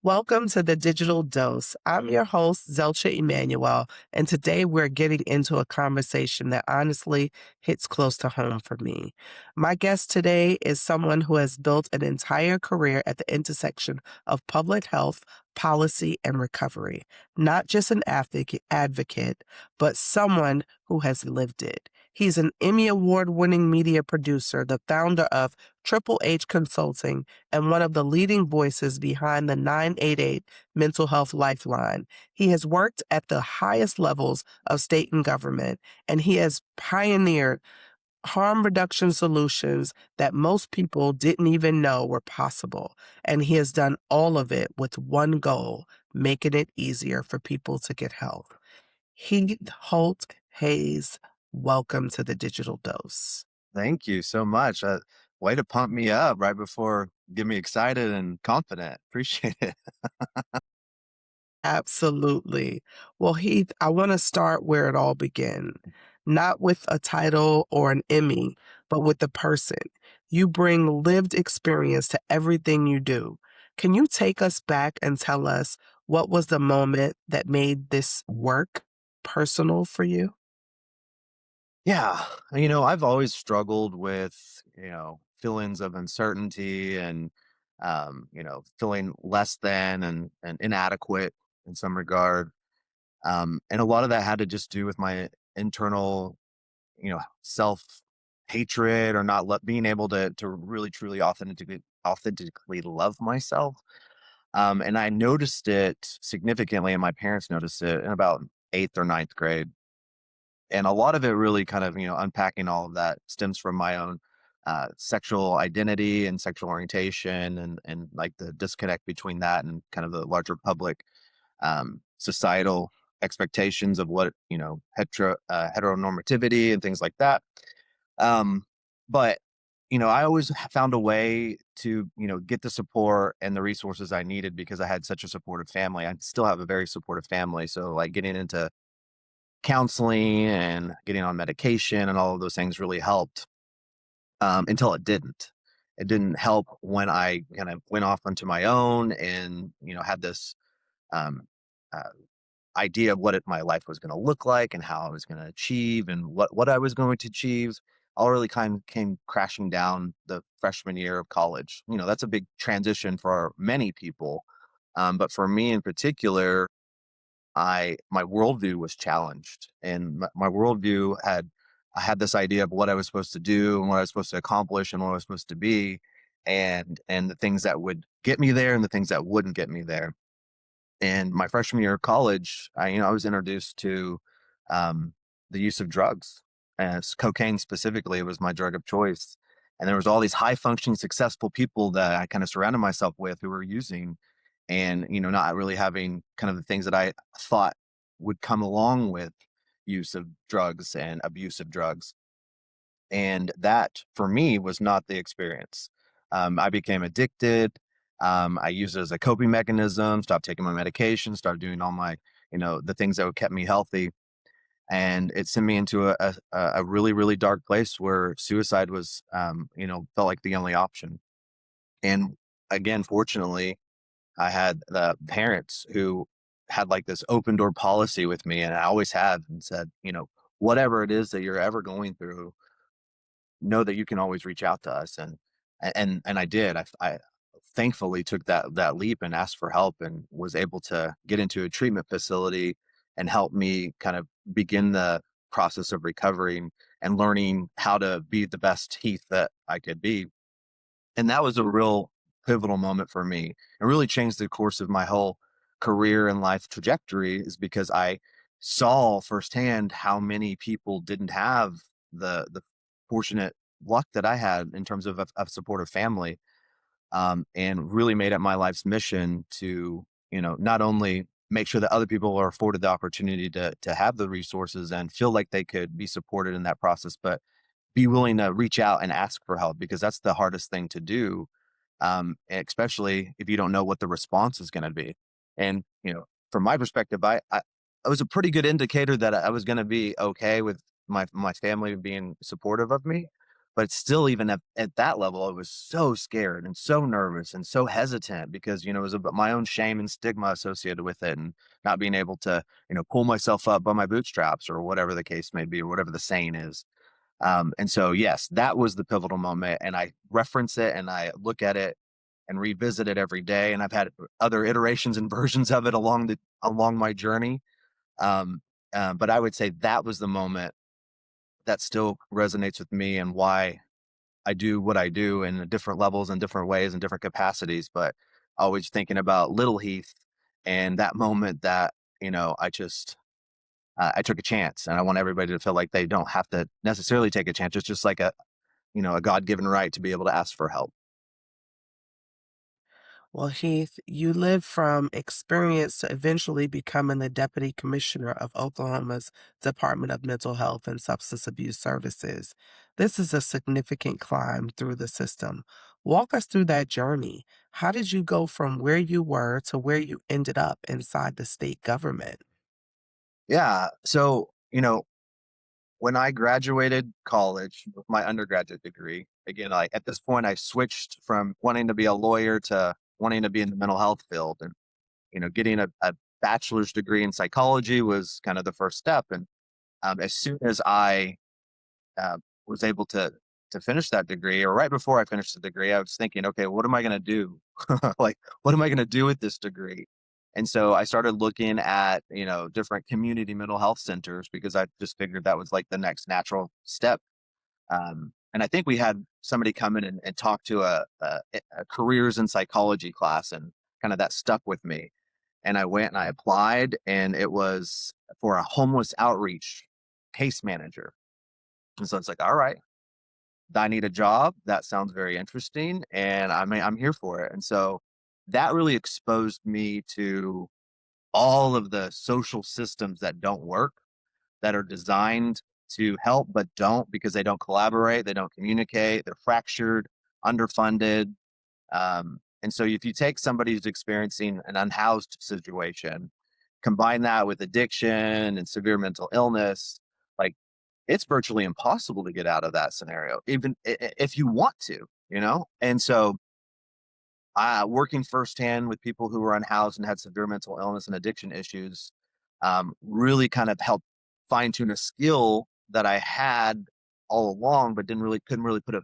Welcome to the Digital Dose. I'm your host, Zelcha Emmanuel, and today we're getting into a conversation that honestly hits close to home for me. My guest today is someone who has built an entire career at the intersection of public health, policy, and recovery. Not just an advocate, but someone who has lived it. He's an Emmy Award-winning media producer, the founder of Triple H Consulting, and one of the leading voices behind the 988 Mental Health Lifeline. He has worked at the highest levels of state and government, and he has pioneered harm reduction solutions that most people didn't even know were possible. And he has done all of it with one goal, making it easier for people to get help. Heath Holt Hayes, welcome to the Digital Dose. Thank you so much. Way to pump me up right before get me excited and confident. Appreciate it. Absolutely. Well, Heath, I want to start where it all began, not with a title or an Emmy, but with the person. You bring lived experience to everything you do. Can you take us back and tell us what was the moment that made this work personal for you? Yeah, I've always struggled with, feelings of uncertainty and feeling less than and inadequate in some regard. And a lot of that had to just do with my internal, self hatred or not being able to really truly authentically love myself. And I noticed it significantly, and my parents noticed it in about eighth or ninth grade. And a lot of it really kind of, unpacking all of that stems from my own sexual identity and sexual orientation and like the disconnect between that and kind of the larger public societal expectations of what, heteronormativity and things like that. Um, but I always found a way to, get the support and the resources I needed because I had such a supportive family. I still have a very supportive family. So like getting into counseling and getting on medication and all of those things really helped until it didn't. It didn't help when I kind of went off onto my own and, had this um, uh, idea of my life was going to look like and how I was going to achieve and what I was going to achieve. All really kind of came crashing down the freshman year of college. That's a big transition for many people. But for me in particular, my worldview was challenged, and my worldview I had this idea of what I was supposed to do and what I was supposed to accomplish and what I was supposed to be, and the things that would get me there and the things that wouldn't get me there. And my freshman year of college, I was introduced to the use of drugs, as cocaine specifically was my drug of choice. And there was all these high functioning, successful people that I kind of surrounded myself with who were using, and not really having kind of the things that I thought would come along with use of drugs and abuse of drugs. And that for me was not the experience. I became addicted. I used it as a coping mechanism, stopped taking my medication, started doing all my, the things that would kept me healthy. And it sent me into a really, really dark place where suicide was, felt like the only option. And again, fortunately, I had the parents who had like this open door policy with me, and I always have, and said, whatever it is that you're ever going through, know that you can always reach out to us. And I did. I thankfully took that leap and asked for help and was able to get into a treatment facility and help me kind of begin the process of recovering and learning how to be the best Heath that I could be. And that was a real pivotal moment for me. It really changed the course of my whole career and life trajectory is because I saw firsthand how many people didn't have the fortunate luck that I had in terms of a supportive family, and really made it my life's mission to, not only make sure that other people are afforded the opportunity to have the resources and feel like they could be supported in that process, but be willing to reach out and ask for help because that's the hardest thing to do, especially if you don't know what the response is going to be. And from my perspective, I was a pretty good indicator that I was going to be okay with my family being supportive of me. But still, even at that level, I was so scared and so nervous and so hesitant because, it was about my own shame and stigma associated with it and not being able to, pull myself up by my bootstraps or whatever the case may be, or whatever the saying is. And so, yes, that was the pivotal moment. And I reference it and I look at it and revisit it every day. And I've had other iterations and versions of it along my journey. Um, but I would say that was the moment that still resonates with me and why I do what I do in different levels and different ways and different capacities. But always thinking about little Heath and that moment that, I just I took a chance, and I want everybody to feel like they don't have to necessarily take a chance. It's just like a God-given right to be able to ask for help. Well, Heath, you lived from experience to eventually becoming the Deputy Commissioner of Oklahoma's Department of Mental Health and Substance Abuse Services. This is a significant climb through the system. Walk us through that journey. How did you go from where you were to where you ended up inside the state government? Yeah. So, when I graduated college with my undergraduate degree, again, like at this point, I switched from wanting to be a lawyer to wanting to be in the mental health field. And, getting a bachelor's degree in psychology was kind of the first step. And as soon as I uh, was able to finish that degree, or right before I finished the degree, I was thinking, okay, what am I going to do? Like, what am I going to do with this degree? And so I started looking at different community mental health centers because I just figured that was like the next natural step. And I think we had somebody come in and talk to a careers in psychology class, and kind of that stuck with me. And I went and I applied, and it was for a homeless outreach case manager. And so it's like, all right, I need a job. That sounds very interesting, and I'm here for it. And so that really exposed me to all of the social systems that don't work, that are designed to help but don't, because they don't collaborate, they don't communicate, they're fractured, underfunded. And so if you take somebody who's experiencing an unhoused situation, combine that with addiction and severe mental illness, like it's virtually impossible to get out of that scenario, even if you want to. And so, working firsthand with people who were unhoused and had severe mental illness and addiction issues, really kind of helped fine tune a skill that I had all along, but couldn't really put a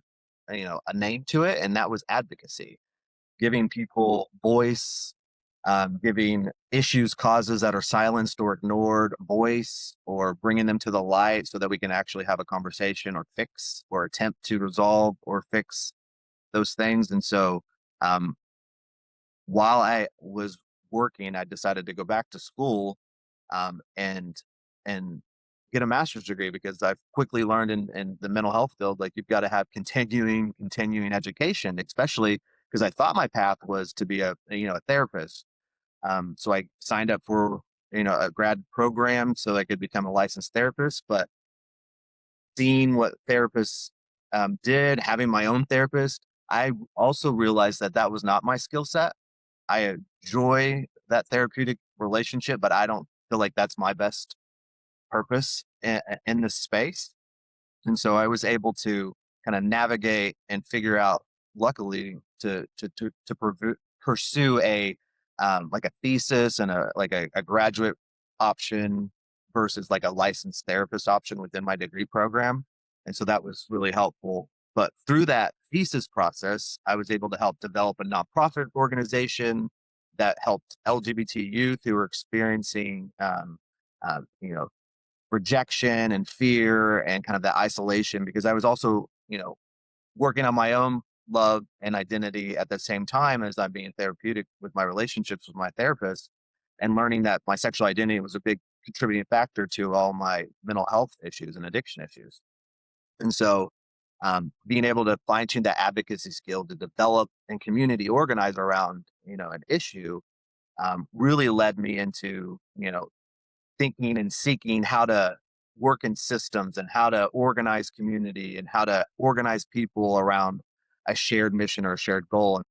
name to it, and that was advocacy, giving people voice, giving issues, causes that are silenced or ignored voice, or bringing them to the light so that we can actually have a conversation or fix or attempt to resolve or fix those things. And so, um, while I was working, I decided to go back to school, and get a master's degree, because I've quickly learned in the mental health field, like you've got to have continuing education, especially because I thought my path was to be a therapist. So I signed up for a grad program so I could become a licensed therapist. But seeing what therapists did, having my own therapist, I also realized that that was not my skill set. I enjoy that therapeutic relationship, but I don't feel like that's my best purpose in this space. And so I was able to kind of navigate and figure out, luckily, to pursue like a thesis and a graduate option versus like a licensed therapist option within my degree program. And so that was really helpful. But through that thesis process, I was able to help develop a nonprofit organization that helped LGBT youth who were experiencing, uh, you know, rejection and fear and kind of that isolation, because I was also, working on my own love and identity at the same time as I'm being therapeutic with my relationships with my therapist, and learning that my sexual identity was a big contributing factor to all my mental health issues and addiction issues. And so, being able to fine tune that advocacy skill to develop and community organize around, an issue, really led me into, thinking and seeking how to work in systems and how to organize community and how to organize people around a shared mission or a shared goal.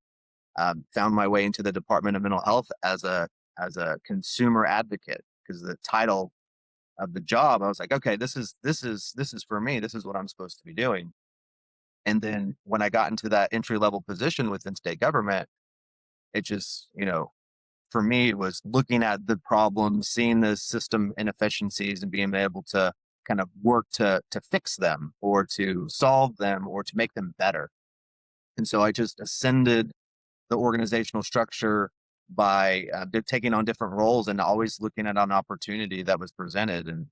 And found my way into the Department of Mental Health as a consumer advocate, because the title of the job, I was like, okay, this is for me. This is what I'm supposed to be doing. And then when I got into that entry level position within state government, it just, for me, it was looking at the problems, seeing the system inefficiencies, and being able to kind of work to fix them or to solve them or to make them better. And so I just ascended the organizational structure by taking on different roles and always looking at an opportunity that was presented, and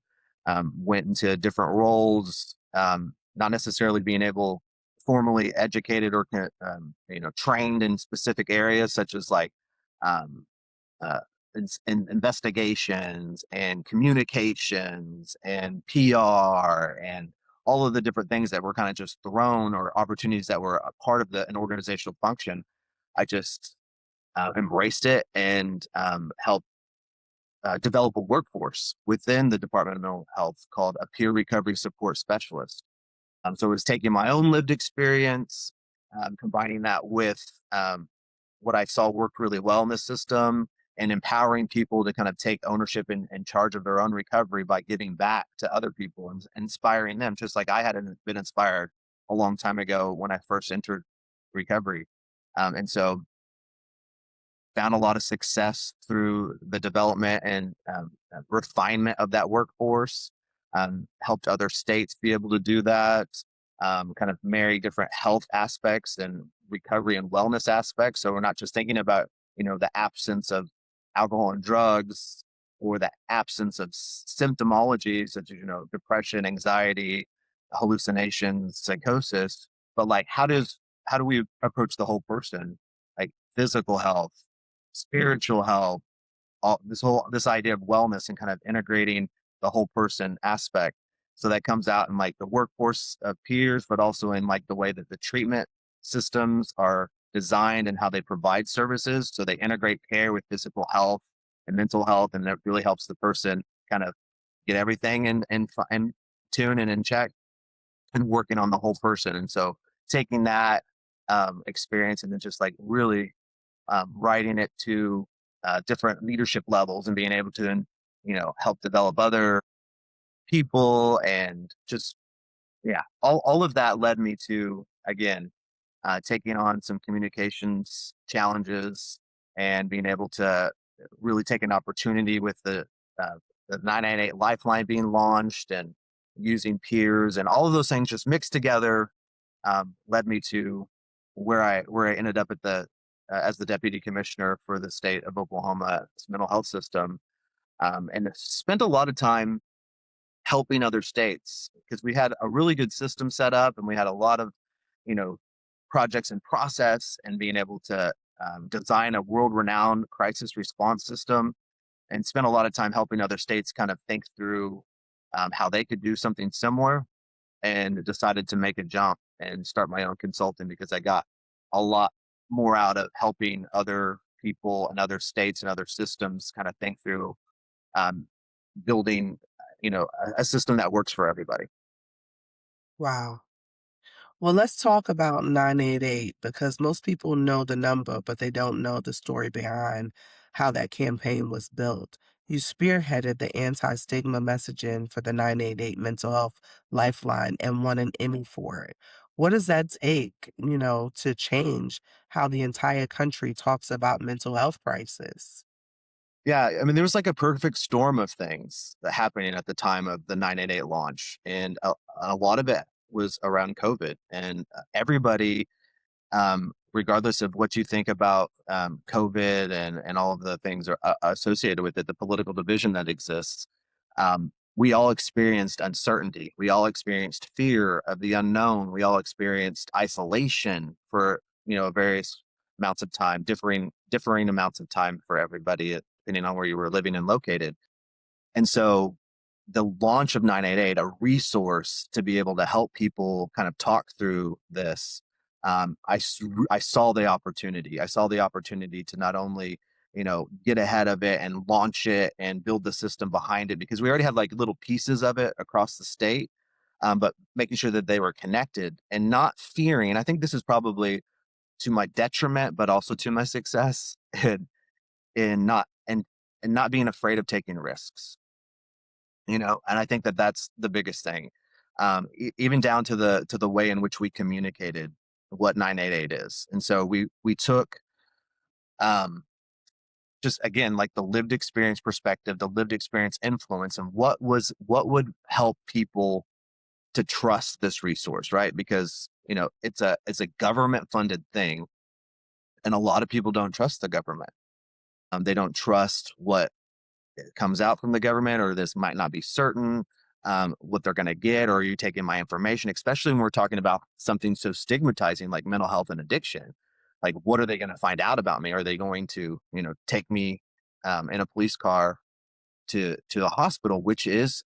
went into different roles, not necessarily being able formally educated or trained in specific areas such as like um, uh, investigations and communications and PR and all of the different things that were kind of just thrown, or opportunities that were a part of an organizational function. I just embraced it and helped develop a workforce within the Department of Mental Health called a peer recovery support specialist. So it was taking my own lived experience, combining that with what I saw worked really well in the system, and empowering people to kind of take ownership and charge of their own recovery by giving back to other people and inspiring them, just like I had been inspired a long time ago when I first entered recovery. And so found a lot of success through the development and refinement of that workforce. Helped other states be able to do that. Kind of marry different health aspects and recovery and wellness aspects. So we're not just thinking about the absence of alcohol and drugs, or the absence of symptomology such as depression, anxiety, hallucinations, psychosis, but like how do we approach the whole person, like physical health, spiritual health, all this idea of wellness, and kind of integrating the whole person aspect. So that comes out in like the workforce of peers, but also in like the way that the treatment systems are designed and how they provide services. So they integrate care with physical health and mental health, and that really helps the person kind of get everything in tune and in check, and working on the whole person. And so taking that experience and then just like really writing it to different leadership levels, and being able to then, help develop other people, and just, yeah, all of that led me to, again, taking on some communications challenges, and being able to really take an opportunity with the 988 Lifeline being launched, and using peers, and all of those things just mixed together, led me to where I ended up as the deputy commissioner for the state of Oklahoma's mental health system, and spent a lot of time helping other states, because we had a really good system set up, and we had a lot of you know projects in process, and being able to design a world-renowned crisis response system, and spent a lot of time helping other states kind of think through how they could do something similar, and decided to make a jump and start my own consulting, because I got a lot more out of helping other people and other states and other systems kind of think through um, building, a system that works for everybody. Wow. Well, let's talk about 988 because most people know the number, but they don't know the story behind how that campaign was built. You spearheaded the anti-stigma messaging for the 988 Mental Health Lifeline and won an Emmy for it. What does that take, to change how the entire country talks about mental health crisis? Yeah, I mean, there was like a perfect storm of things that happening at the time of the 988 launch, and a lot of it was around COVID, and everybody, regardless of what you think about COVID and all of the things associated with it, the political division that exists, we all experienced uncertainty. We all experienced fear of the unknown. We all experienced isolation for various amounts of time, differing amounts of time for everybody, depending on where you were living and located. And so the launch of 988, a resource to be able to help people kind of talk through this, I saw the opportunity. I saw the opportunity to not only, get ahead of it and launch it and build the system behind it, because we already had like little pieces of it across the state, but making sure that they were connected and not fearing. And I think this is probably to my detriment, but also to my success, in not and not being afraid of taking risks. And I think that that's the biggest thing. even down to the way in which we communicated what 988 is. And so we took um, just again like the lived experience perspective, the lived experience influence, and what would help people to trust this resource, right? Because it's a government funded thing, and a lot of people don't trust the government. They don't trust what comes out from the government, or this might not be certain what they're going to get, or are you taking my information, especially when we're talking about something so stigmatizing like mental health and addiction. Like, what are they going to find out about me? Are they going to take me in a police car to the hospital, which is,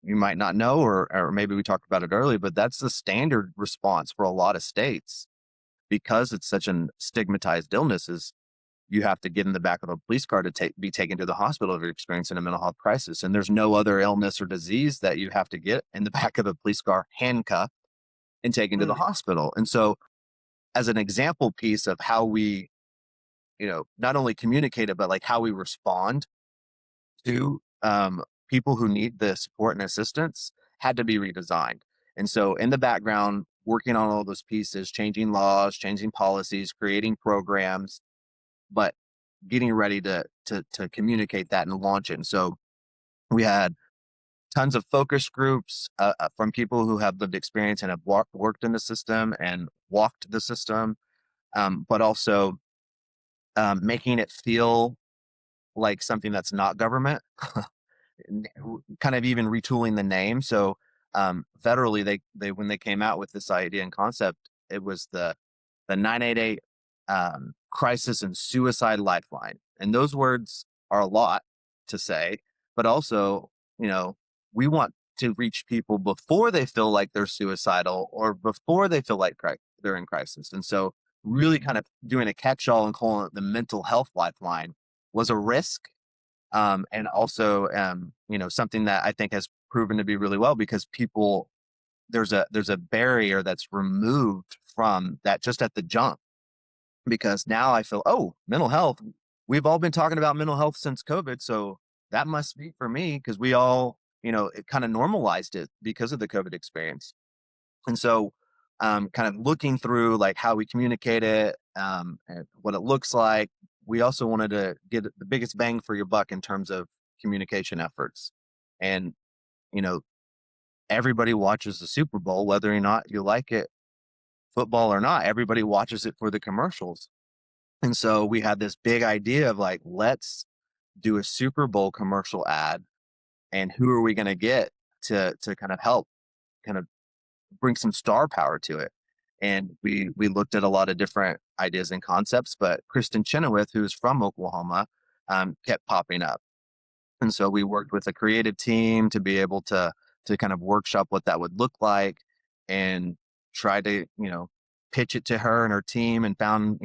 you might not know, or maybe we talked about it earlier, but that's the standard response for a lot of states, because it's such an stigmatized illness, is you have to get in the back of a police car to be taken to the hospital if you're experiencing a mental health crisis. And there's no other illness or disease that you have to get in the back of a police car handcuffed and taken to the Mm. hospital. And so, as an example piece of how we, not only communicate it, but like how we respond to people who need the support and assistance, had to be redesigned. And so, in the background, working on all those pieces, changing laws, changing policies, creating programs, but getting ready to communicate that and launch it. And so we had tons of focus groups from people who have lived experience and have worked in the system and walked the system, but also making it feel like something that's not government, kind of even retooling the name. So federally, they when they came out with this idea and concept, it was the 988 crisis and suicide lifeline. And those words are a lot to say, but also, you know, we want to reach people before they feel like they're suicidal or before they feel like they're in crisis. And so, really kind of doing a catch all and calling it the mental health lifeline was a risk. And also, something that I think has proven to be really well, because people, there's a barrier that's removed from that just at the jump, because now I feel, oh, mental health. We've all been talking about mental health since COVID, so that must be for me, because we all, it kind of normalized it because of the COVID experience. And so, kind of looking through like how we communicate it, and what it looks like. We also wanted to get the biggest bang for your buck in terms of communication efforts. And, you know, everybody watches the Super Bowl, whether or not you like it, football or not, everybody watches it for the commercials. And so we had this big idea of like, let's do a Super Bowl commercial ad, and who are we going to get to kind of help kind of bring some star power to it. And we looked at a lot of different ideas and concepts, but Kristin Chenoweth, who's from Oklahoma, kept popping up. And so we worked with a creative team to be able to kind of workshop what that would look like, and try to pitch it to her and her team, and found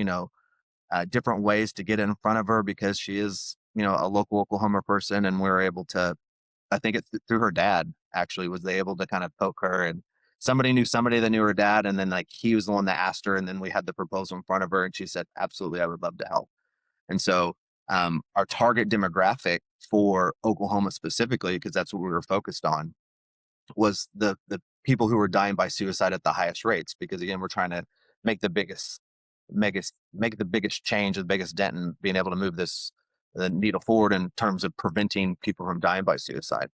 different ways to get in front of her, because she is a local Oklahoma person, and we were able to, I think it's through her dad actually, was they able to kind of poke her, and somebody knew somebody that knew her dad, and then like he was the one that asked her, and then we had the proposal in front of her, and she said, absolutely, I would love to help. And so our target demographic for Oklahoma specifically, because that's what we were focused on, was the people who were dying by suicide at the highest rates, because again, we're trying to make the biggest make the biggest change, the biggest dent in being able to move the needle forward in terms of preventing people from dying by suicide.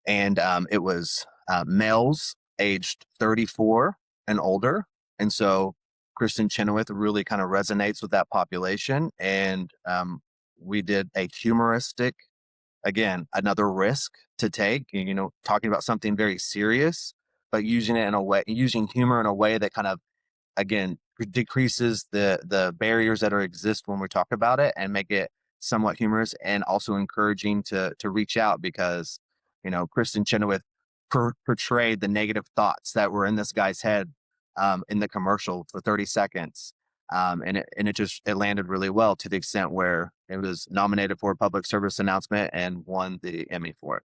And it was males aged 34 and older. And so Kristin Chenoweth really kind of resonates with that population. And we did a humoristic, again, another risk to take, talking about something very serious, but using it in a way, using humor in a way that kind of, again, decreases the barriers that are exist when we talk about it, and make it somewhat humorous and also encouraging to reach out, because Kristin Chenoweth portrayed the negative thoughts that were in this guy's head in the commercial for 30 seconds. And it landed really well, to the extent where it was nominated for a public service announcement and won the Emmy for it.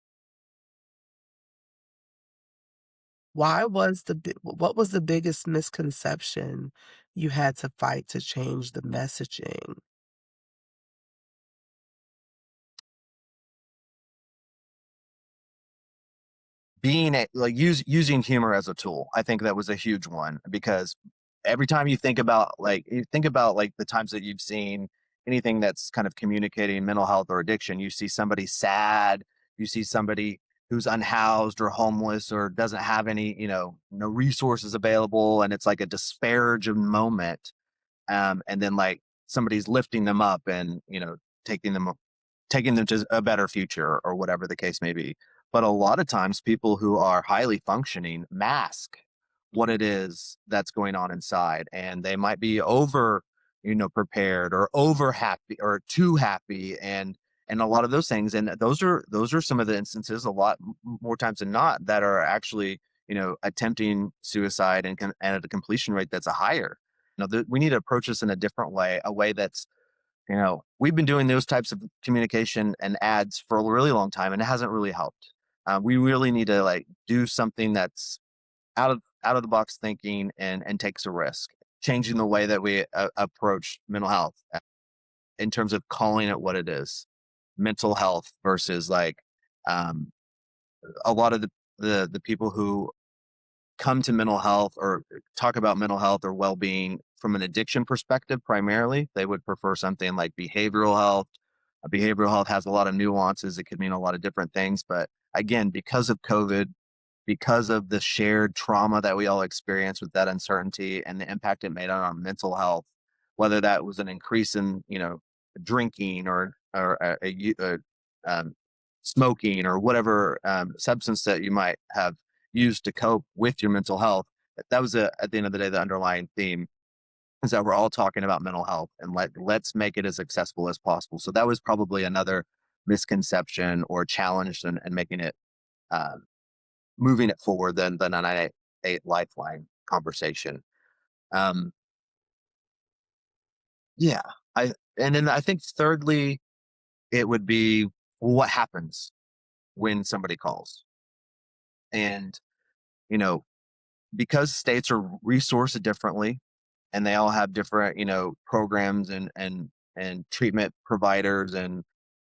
What was the biggest misconception you had to fight to change the messaging? using humor as a tool. I think that was a huge one because every time you think about like the times that you've seen anything that's kind of communicating mental health or addiction, you see somebody sad, you see somebody who's unhoused or homeless or doesn't have any, no resources available, and it's like a disparaging moment. And then like somebody's lifting them up and taking them taking them to a better future or whatever the case may be. But a lot of times people who are highly functioning mask what it is that's going on inside, and they might be over prepared or over happy or too happy, and a lot of those things. And those are some of the instances, a lot more times than not, that are actually attempting suicide, and at a completion rate that's a higher. We need to approach this in a different way, a way that's we've been doing those types of communication and ads for a really long time, and it hasn't really helped. We really need to like do something that's out of the box thinking, and takes a risk, changing the way that we approach mental health, in terms of calling it what it is, mental health versus like um, a lot of the people who come to mental health or talk about mental health or well-being from an addiction perspective primarily. They would prefer something like behavioral health. Behavioral health has a lot of nuances. It could mean a lot of different things. But again, because of COVID, because of the shared trauma that we all experienced with that uncertainty and the impact it made on our mental health, whether that was an increase in, drinking or smoking or whatever substance that you might have used to cope with your mental health. That was at the end of the day, the underlying theme is that we're all talking about mental health, and let's make it as accessible as possible. So that was probably another misconception or challenge, and making it um, moving it forward than the 998 Lifeline conversation. Um, yeah, and then I think thirdly, it would be what happens when somebody calls, and you know because states are resourced differently, and they all have different programs and treatment providers and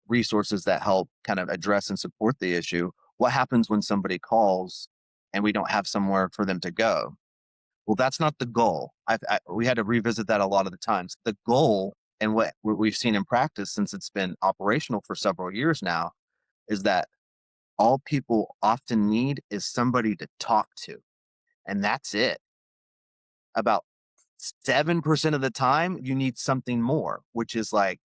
resources that help kind of address and support the issue. What happens when somebody calls and we don't have somewhere for them to go? Well, that's not the goal. We had to revisit that a lot of the times. The goal, and what we've seen in practice since it's been operational for several years now, is that all people often need is somebody to talk to, and that's it. About 7% of the time, you need something more, which is like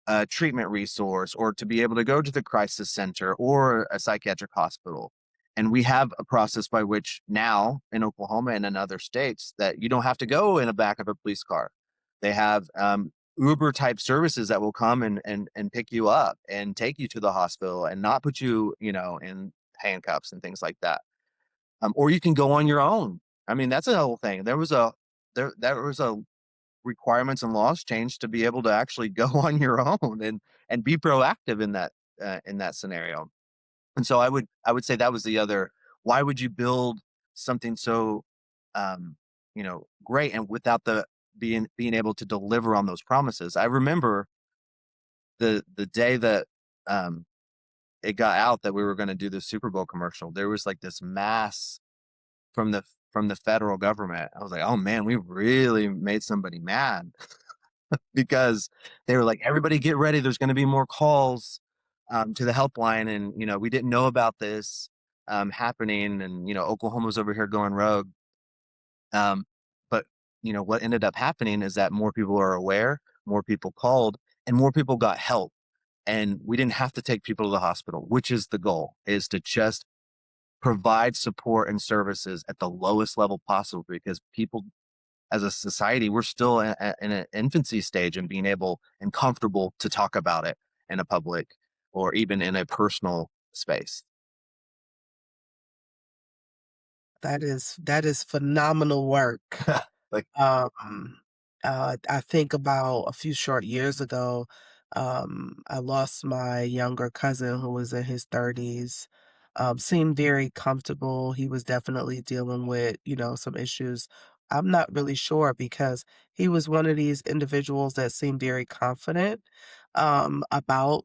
a treatment resource, or to be able to go to the crisis center or a psychiatric hospital. And we have a process by which now in Oklahoma and in other states that you don't have to go in the back of a police car. They have Uber type services that will come and pick you up and take you to the hospital and not put you, in handcuffs and things like that. Or you can go on your own. I mean, that's a whole thing. There was a requirements and laws change to be able to actually go on your own and be proactive in that scenario. And so I would say that was the other. Why would you build something so great and without the being able to deliver on those promises? I remember the day that um it got out that we were going to do the Super Bowl commercial. There was like this mass from the federal government. I was like, oh man, we really made somebody mad because they were like, everybody get ready. There's going to be more calls to the helpline. And, we didn't know about this happening. And, Oklahoma's over here going rogue. Um, but, what ended up happening is that more people are aware, more people called, and more people got help. And we didn't have to take people to the hospital, which is the goal, is to just provide support and services at the lowest level possible, because people as a society, we're still in an infancy stage and being able and comfortable to talk about it in a public or even in a personal space. That is phenomenal work. Like, Um, I think about a few short years ago, I lost my younger cousin who was in his 30s. Seemed very comfortable. He was definitely dealing with, some issues. I'm not really sure because he was one of these individuals that seemed very confident. about,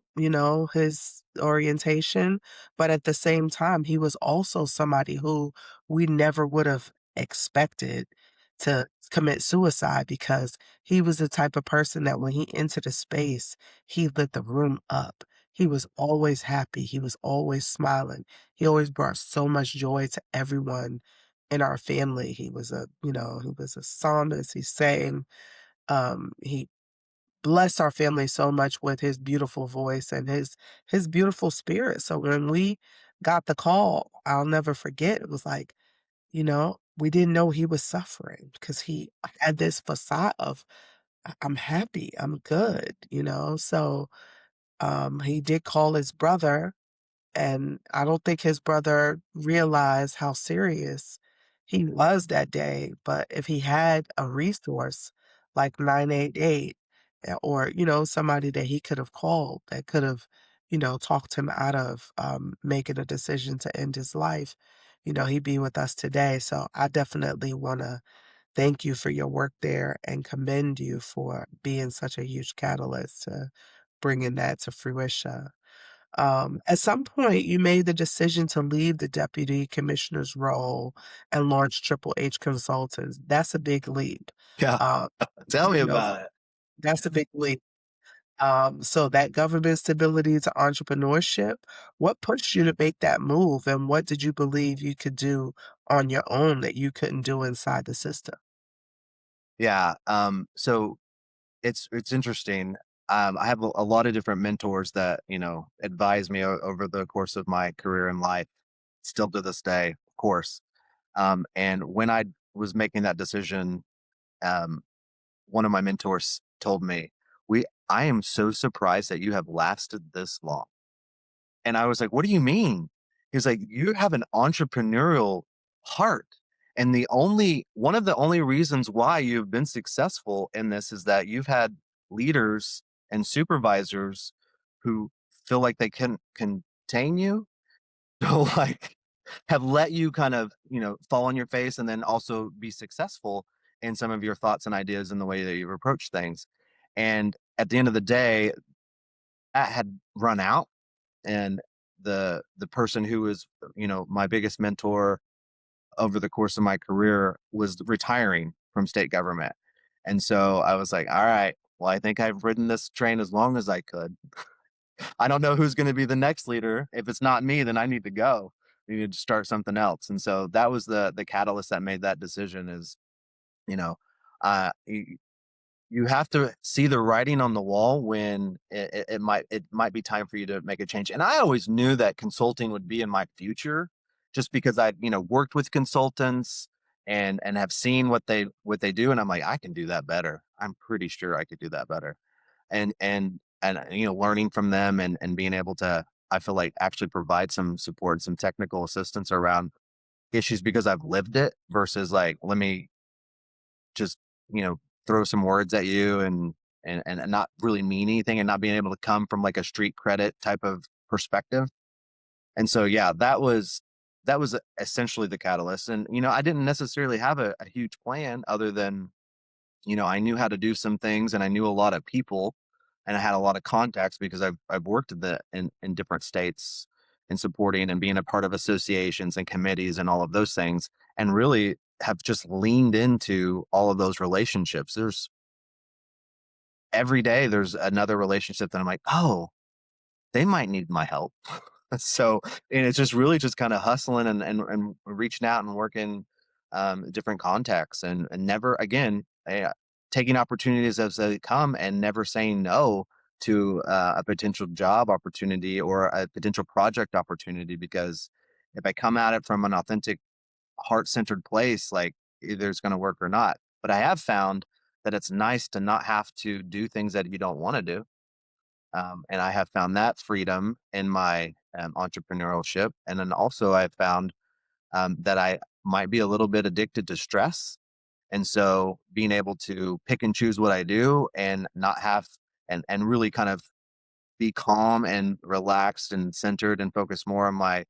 his orientation. But at the same time, he was also somebody who we never would have expected to commit suicide because he was the type of person that when he entered a space, he lit the room up. He was always happy. He was always smiling. He always brought so much joy to everyone in our family. He was a psalmist. He sang. He blessed our family so much with his beautiful voice and his beautiful spirit. So when we got the call, I'll never forget. It was like, we didn't know he was suffering because he had this facade of I'm happy, I'm good, So he did call his brother, and I don't think his brother realized how serious he was that day, but if he had a resource like 988, or, somebody that he could have called that could have, talked him out of, making a decision to end his life, he'd be with us today. So I definitely wanna thank you for your work there and commend you for being such a huge catalyst to bringing that to fruition. At some point, you made the decision to leave the deputy commissioner's role and launch Triple H Consultants. That's a big leap. Yeah. Uh, Tell me you know, about it. that's a big leap. So that government stability to entrepreneurship, what pushed you to make that move, and what did you believe you could do on your own that you couldn't do inside the system? Yeah. So it's interesting. I have a lot of different mentors that, advise me over the course of my career in life, still to this day, of course. And when I was making that decision, um, one of my mentors told me, I am so surprised that you have lasted this long. And I was like, what do you mean? He was like, you have an entrepreneurial heart. And one of the only reasons why you've been successful in this is that you've had leaders and supervisors who feel like they can contain you. So like have let you kind of, fall on your face and then also be successful in some of your thoughts and ideas and the way that you approach things. And at the end of the day, that had run out, and the person who was, my biggest mentor over the course of my career was retiring from state government. And so I was like, all right, well, I think I've ridden this train as long as I could. I don't know who's going to be the next leader. If it's not me, then I need to go. We need to start something else. And so that was the catalyst that made that decision. Is, you know uh you have to see the writing on the wall when it might be time for you to make a change. And I always knew that consulting would be in my future, just because I worked with consultants and have seen what they do, and I'm like, I can do that better. I'm pretty sure I could do that better. And learning from them and being able to, I feel like, actually provide some support, some technical assistance around issues because I've lived it, versus like, let me just, you know, throw some words at you and not really mean anything, and not being able to come from like a street credit type of perspective. And so yeah, that was essentially the catalyst. And I didn't necessarily have a huge plan, other than, I knew how to do some things, and I knew a lot of people, and I had a lot of contacts because I've worked in different states in supporting and being a part of associations and committees and all of those things, and really have just leaned into all of those relationships. There's Every day there's another relationship that I'm like, oh, they might need my help. So, and it's just really just kind of hustling and reaching out and working different contacts, and never again, taking opportunities as they come, and never saying no to a potential job opportunity or a potential project opportunity, because if I come at it from an authentic, heart-centered place, like, either it's going to work or not. But I have found that it's nice to not have to do things that you don't want to do, and I have found that freedom in my entrepreneurship. And then also I've found that I might be a little bit addicted to stress. And so being able to pick and choose what I do, and not have, and really kind of be calm and relaxed and centered and focus more on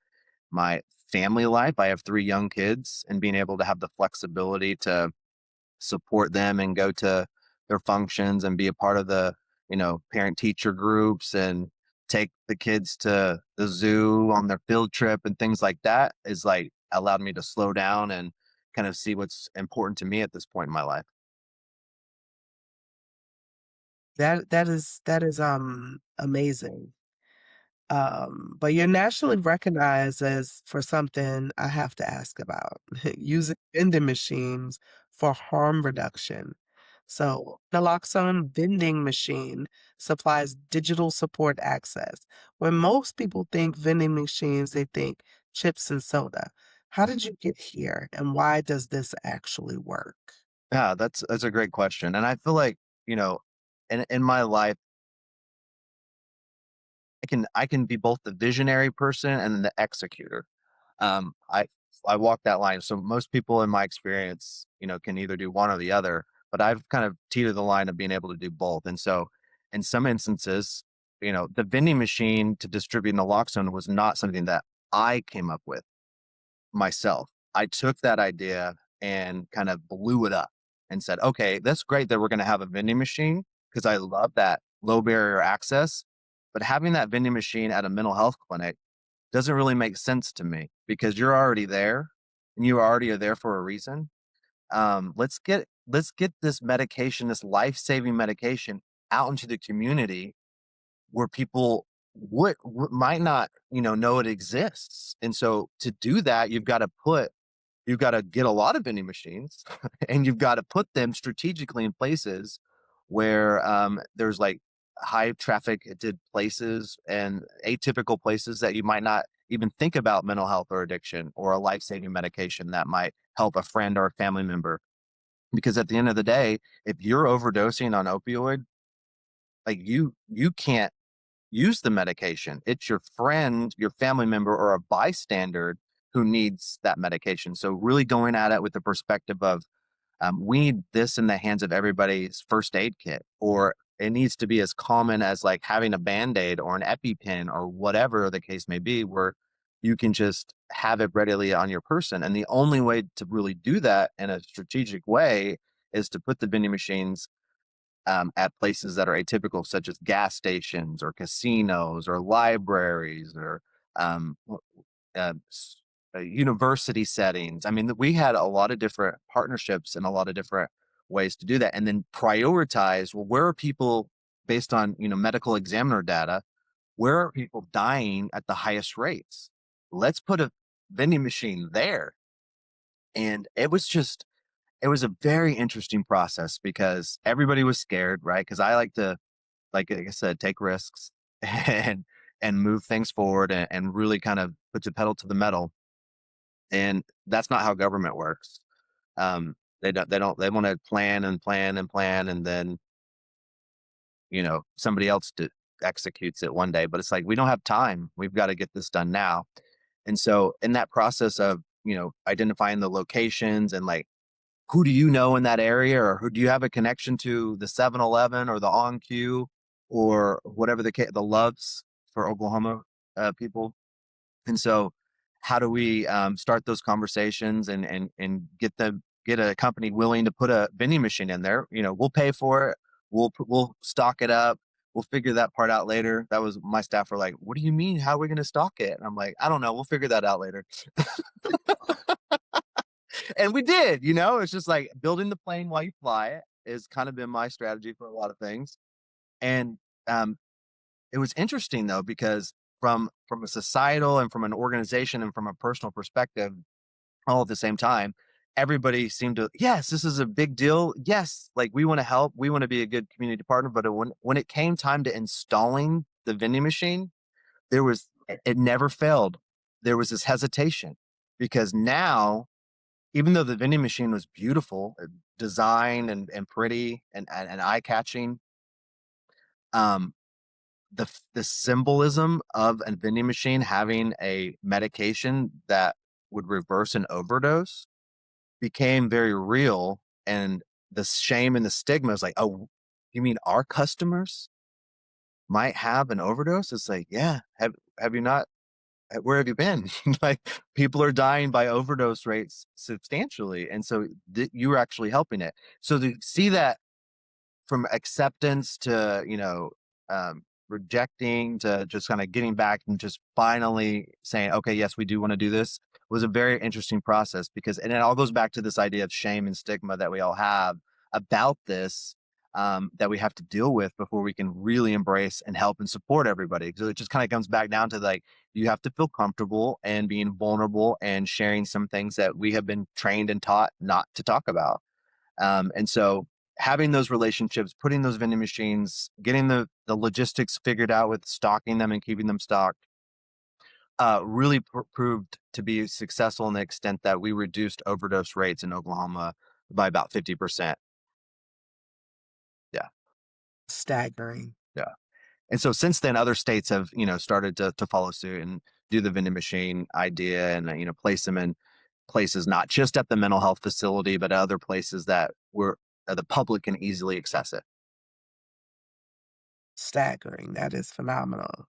my family life. I have 3 young kids, and being able to have the flexibility to support them and go to their functions and be a part of parent teacher groups and take the kids to the zoo on their field trip and things like that is like allowed me to slow down and kind of see what's important to me at this point in my life. That is amazing. But you're nationally recognized as for something I have to ask about, using vending machines for harm reduction. So, Naloxone vending machine supplies digital support access. When most people think vending machines, they think chips and soda. How did you get here, and why does this actually work? Yeah, that's a great question. And I feel like, you know, in my life, I can be both the visionary person and the executor. Um, I I walk that line. So most people in my experience, can either do one or the other, but I've kind of teetered the line of being able to do both. And so in some instances, the vending machine to distribute naloxone was not something that I came up with myself. I took that idea and kind of blew it up and said, okay, that's great that we're going to have a vending machine because I love that low barrier access. But having that vending machine at a mental health clinic doesn't really make sense to me because you're already there and you already are there for a reason. Let's get this medication, this life-saving medication out into the community where people might not, know it exists. And so to do that, you've got to get a lot of vending machines and you've got to put them strategically in places where there's like high trafficked places and atypical places that you might not even think about mental health or addiction or a life-saving medication that might help a friend or a family member. Because at the end of the day, if you're overdosing on opioid, like you can't use the medication. It's your friend, your family member, or a bystander who needs that medication. So really going at it with the perspective of we need this in the hands of everybody's first aid kit, or it needs to be as common as like having a band-aid or an EpiPen or whatever the case may be, where you can just have it readily on your person. And the only way to really do that in a strategic way is to put the vending machines at places that are atypical, such as gas stations or casinos or libraries or um, university settings. I mean, we had a lot of different partnerships and a lot of different ways to do that, and then prioritize. Well, where are people based on medical examiner data? Where are people dying at the highest rates? Let's put a vending machine there, and it was a very interesting process because everybody was scared, right? Because I like to, like I said, take risks and move things forward and really kind of put the pedal to the metal. And that's not how government works. They want to plan and plan and plan, and then somebody else executes it one day. But it's like we don't have time. We've got to get this done now. And so in that process of identifying the locations and like who do you know in that area, or who do you have a connection to, the 7-Eleven or the On Q or whatever the Loves for Oklahoma people. And so how do we start those conversations and get a company willing to put a vending machine in there? We'll pay for it. We'll stock it up. We'll figure that part out later. That was my staff were like, "What do you mean? How are we going to stock it?" And I'm like, "I don't know. We'll figure that out later." And we did. It's just like building the plane while you fly it is kind of been my strategy for a lot of things. And um, it was interesting though because from a societal and from an organization and from a personal perspective, all at the same time, everybody seemed to, yes, this is a big deal. Yes, like we want to help, we want to be a good community partner. But when it came time to installing the vending machine, it never failed. There was this hesitation because now, even though the vending machine was beautiful, design and pretty and eye catching, um, the symbolism of a vending machine having a medication that would reverse an overdose became very real, and the shame and the stigma is like, oh, you mean our customers might have an overdose? It's like, yeah, have you not? Where have you been? Like people are dying by overdose rates substantially, and so you were actually helping it. So to see that from acceptance to, rejecting to just kind of getting back and just finally saying, okay, yes, we do want to do this was a very interesting process because, and it all goes back to this idea of shame and stigma that we all have about this, that we have to deal with before we can really embrace and help and support everybody. So it just kind of comes back down to like, you have to feel comfortable and being vulnerable and sharing some things that we have been trained and taught not to talk about. And so having those relationships, putting those vending machines, getting the logistics figured out with stocking them and keeping them stocked, really proved to be successful in the extent that we reduced overdose rates in Oklahoma by about 50%. Yeah. Staggering. Yeah. And so since then, other states have, started to follow suit and do the vending machine idea and, place them in places, not just at the mental health facility, but other places that were the public can easily access it. Staggering. That is phenomenal.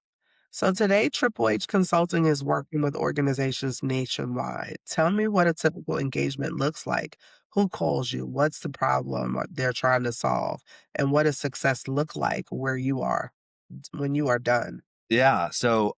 So today, Triple H Consulting is working with organizations nationwide. Tell me what a typical engagement looks like. Who calls you? What's the problem they're trying to solve? And what does success look like where you are when you are done? Yeah. So,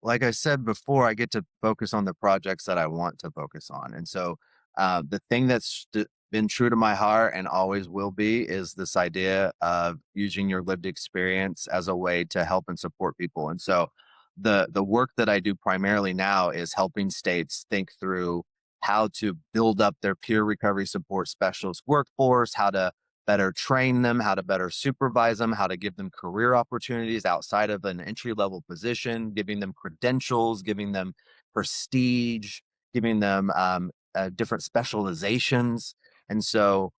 like I said before, I get to focus on the projects that I want to focus on. And so, the thing that's been true to my heart and always will be is this idea of using your lived experience as a way to help and support people. And so, the work that I do primarily now is helping states think through how to build up their peer recovery support specialist workforce, how to better train them, how to better supervise them, how to give them career opportunities outside of an entry level position, giving them credentials, giving them prestige, giving them different specializations. And so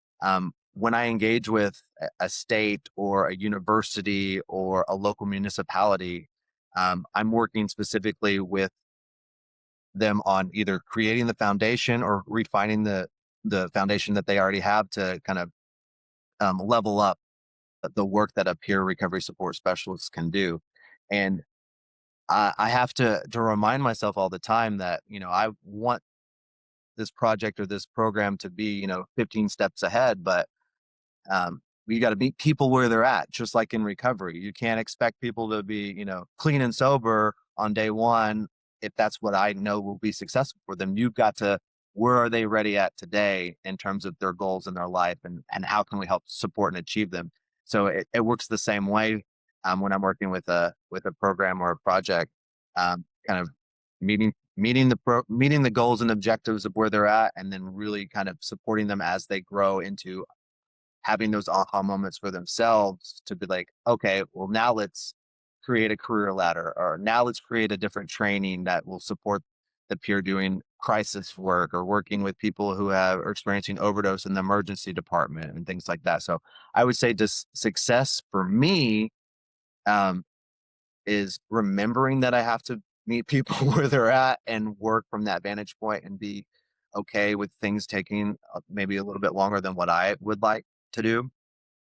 when I engage with a state or a university or a local municipality, I'm working specifically with them on either creating the foundation or refining the foundation that they already have to kind of level up the work that a peer recovery support specialist can do. And I have to remind myself all the time that, I want this project or this program to be, 15 steps ahead, but you got to meet people where they're at, just like in recovery. You can't expect people to be, clean and sober on day one if that's what I know will be successful for them. You've got to, where are they ready at today in terms of their goals in their life and how can we help support and achieve them? So it works the same way when I'm working with a program or a project, kind of meeting the goals and objectives of where they're at, and then really kind of supporting them as they grow into having those aha moments for themselves to be like, okay, well, now let's create a career ladder, or now let's create a different training that will support the peer doing crisis work or working with people who are experiencing overdose in the emergency department and things like that. So I would say just success for me um, is remembering that I have to meet people where they're at and work from that vantage point and be okay with things taking maybe a little bit longer than what I would like to do.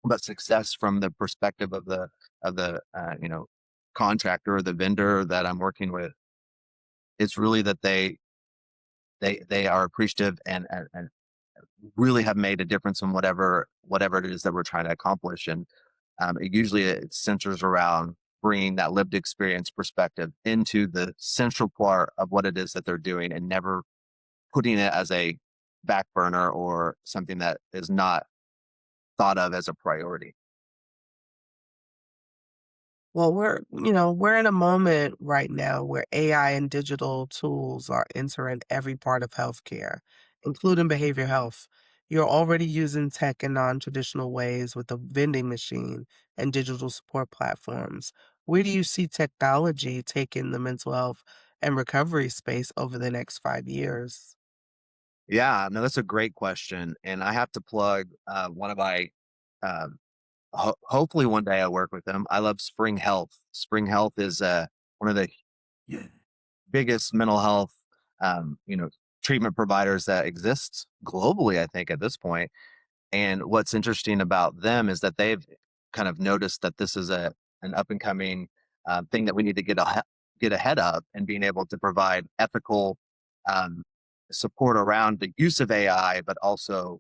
But success from the perspective of the contractor or the vendor that I'm working with, it's really that they are appreciative and really have made a difference in whatever it is that we're trying to accomplish. And it centers around bringing that lived experience perspective into the central part of what it is that they're doing, and never putting it as a back burner or something that is not thought of as a priority. Well, we're in a moment right now where AI and digital tools are entering every part of healthcare, including behavioral health. You're already using tech in non-traditional ways with the vending machine and digital support platforms. Where do you see technology taking the mental health and recovery space over the next 5 years? Yeah, no, that's a great question, and I have to plug one of my. Um, hopefully, one day I work with them. I love Spring Health. Spring Health is one of the biggest mental health, um, you know, treatment providers that exists globally. I think at this point. And what's interesting about them is that they've kind of noticed that this is an up and coming thing that we need to get ahead of, and being able to provide ethical um, support around the use of AI, but also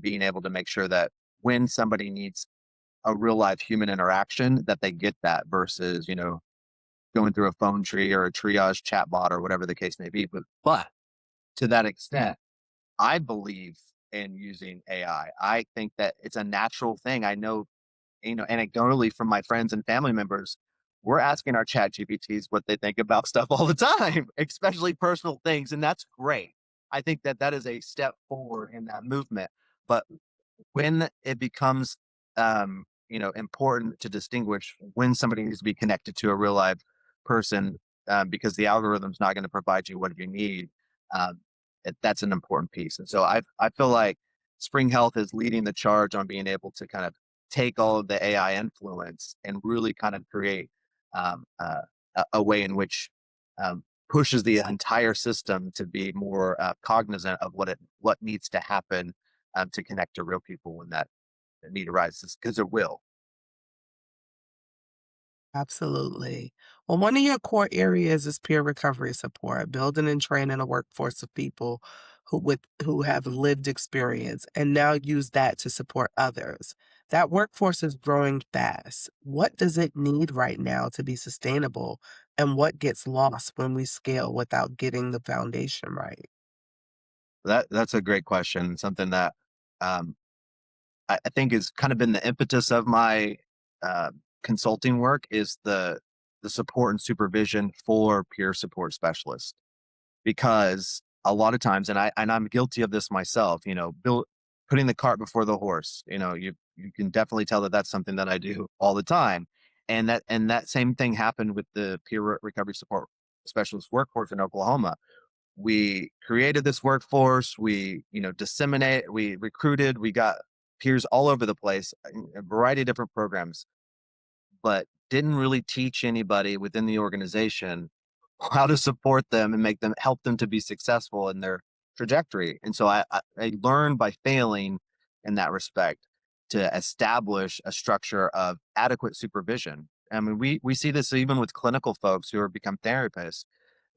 being able to make sure that when somebody needs a real life human interaction that they get that versus, going through a phone tree or a triage chatbot or whatever the case may be. But to that extent, I believe in using AI. I think that it's a natural thing. I know, anecdotally from my friends and family members, we're asking our chat GPTs what they think about stuff all the time, especially personal things. And that's great. I think that that is a step forward in that movement. But when it becomes important to distinguish when somebody needs to be connected to a real live person, because the algorithm's not going to provide you what you need, um, that's an important piece. And so I feel like Spring Health is leading the charge on being able to kind of take all of the AI influence and really kind of create um, uh, a way in which pushes the entire system to be more cognizant of what needs to happen to connect to real people when that need arises, because it will. Absolutely. Well, one of your core areas is peer recovery support, building and training a workforce of people who have lived experience and now use that to support others. That workforce is growing fast. What does it need right now to be sustainable, and what gets lost when we scale without getting the foundation right? That's a great question. Something that um, I think has kind of been the impetus of my uh, consulting work is the support and supervision for peer support specialists, because a lot of times, and I'm guilty of this myself, putting the cart before the horse. You can definitely tell that that's something that I do all the time, and that same thing happened with the recovery support specialist workforce in Oklahoma. We created this workforce, we disseminate, we recruited, we got peers all over the place in a variety of different programs, but didn't really teach anybody within the organization how to support them and help them to be successful in their trajectory. And so I learned by failing in that respect to establish a structure of adequate supervision. I mean, we see this even with clinical folks who are become therapists.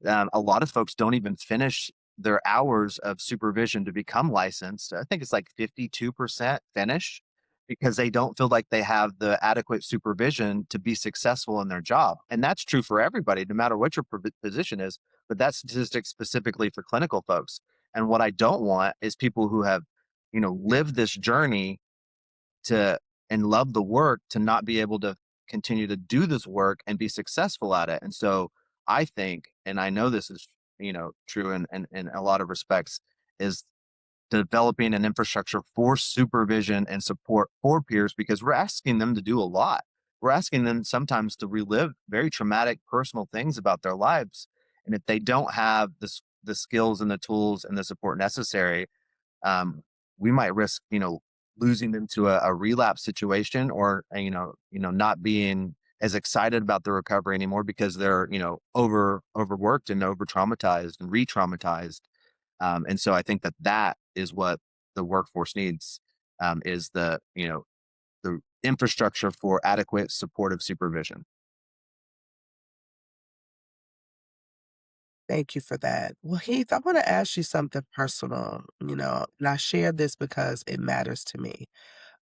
A lot of folks don't even finish their hours of supervision to become licensed. I think it's like 52% finish because they don't feel like they have the adequate supervision to be successful in their job. And that's true for everybody, no matter what your position is. But that's statistics specifically for clinical folks. And what I don't want is people who have, lived this journey to and love the work to not be able to continue to do this work and be successful at it. And so I think, and I know this is, true in a lot of respects, is developing an infrastructure for supervision and support for peers, because we're asking them to do a lot. We're asking them sometimes to relive very traumatic personal things about their lives. And if they don't have the skills and the tools and the support necessary, um, we might risk, losing them to a relapse situation, or, not being as excited about the recovery anymore because they're, overworked and over traumatized and re-traumatized. And so I think that that is what the workforce needs, is the infrastructure for adequate supportive supervision. Thank you for that. Well, Heath, I want to ask you something personal, and I share this because it matters to me.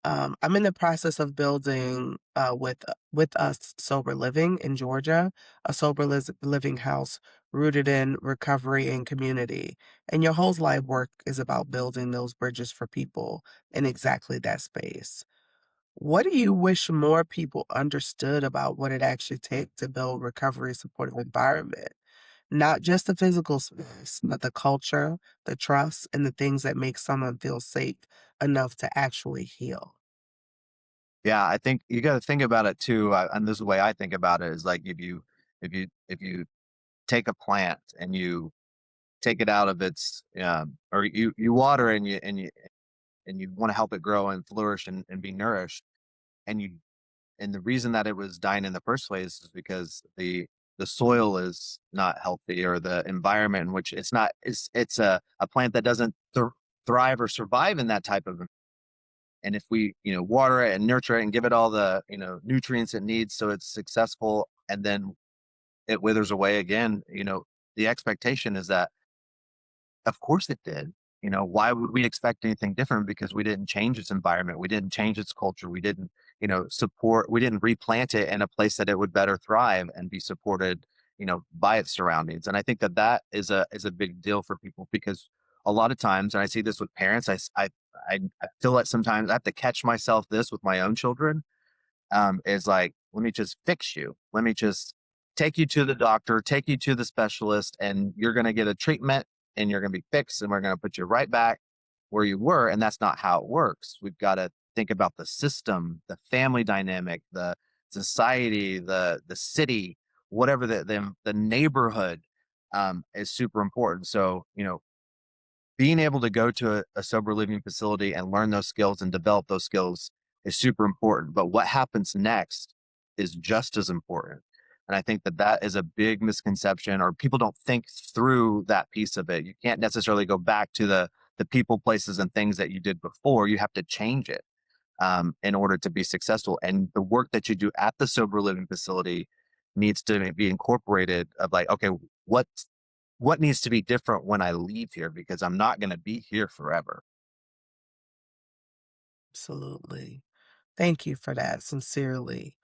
I'm in the process of building with us sober living in Georgia, a living house rooted in recovery and community. And your whole life work is about building those bridges for people in exactly that space. What do you wish more people understood about what it actually takes to build recovery supportive environment? Not just the physical space, but the culture, the trust, and the things that make someone feel safe enough to actually heal. Yeah, I think you got to think about it too. And this is the way I think about it is like if you take a plant and you take it out of its or you water and you want to help it grow and flourish and be nourished, and you and the reason that it was dying in the first place is because the soil is not healthy, or the environment in which it's a plant that doesn't thrive or survive in that type of. And if we, water it and nurture it and give it all the, nutrients it needs so it's successful, and then it withers away again, the expectation is that, of course it did. Why would we expect anything different? Because we didn't change its environment. We didn't change its culture. We didn't, support. We didn't replant it in a place that it would better thrive and be supported, by its surroundings. And I think that that is a big deal for people because a lot of times, and I see this with parents, I feel like sometimes I have to catch myself this with my own children, is like, let me just fix you. Let me just take you to the doctor, take you to the specialist, and you're going to get a treatment and you're going to be fixed and we're going to put you right back where you were. And that's not how it works. We've got to think about the system, the family dynamic, the society, the city, whatever the neighborhood is super important. So, being able to go to a sober living facility and learn those skills and develop those skills is super important. But what happens next is just as important. And I think that that is a big misconception, or people don't think through that piece of it. You can't necessarily go back to the people, places, and things that you did before. You have to change it in order to be successful. And the work that you do at the sober living facility needs to be incorporated. Of like, okay, what what needs to be different when I leave here because I'm not going to be here forever. Absolutely. Thank you for that, sincerely.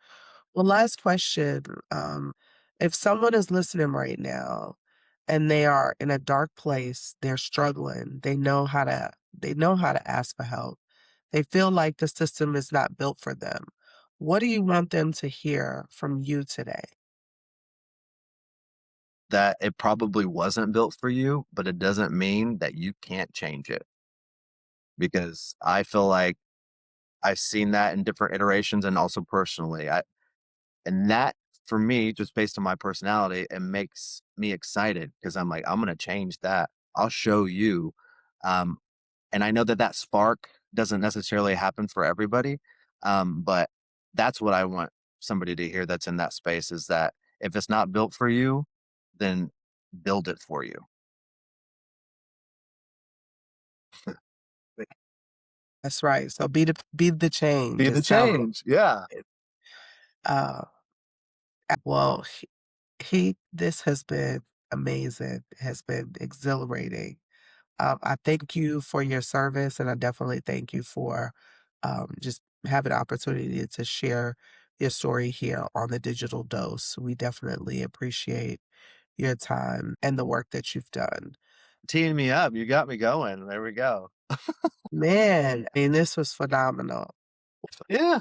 Well, last question. If someone is listening right now and they are in a dark place, they're struggling, they know how to ask for help. They feel like the system is not built for them. What do you want them to hear from you today? That it probably wasn't built for you, but it doesn't mean that you can't change it, because I feel like I've seen that in different iterations and also personally. And that for me, just based on my personality, it makes me excited because I'm like, I'm going to change that. I'll show you. Um, and I know that that spark doesn't necessarily happen for everybody. But that's what I want somebody to hear that's in that space, is that if it's not built for you, then build it for you. That's right. So be the change. Be It the sounds change. Yeah. uh well, this has been amazing. It has been exhilarating. I thank you for your service, and I definitely thank you for just having the opportunity to share your story here on the Digital Dose. We definitely appreciate your time and the work that you've done. Teeing me up. You got me going. There we go. Man, I mean, this was phenomenal. Yeah.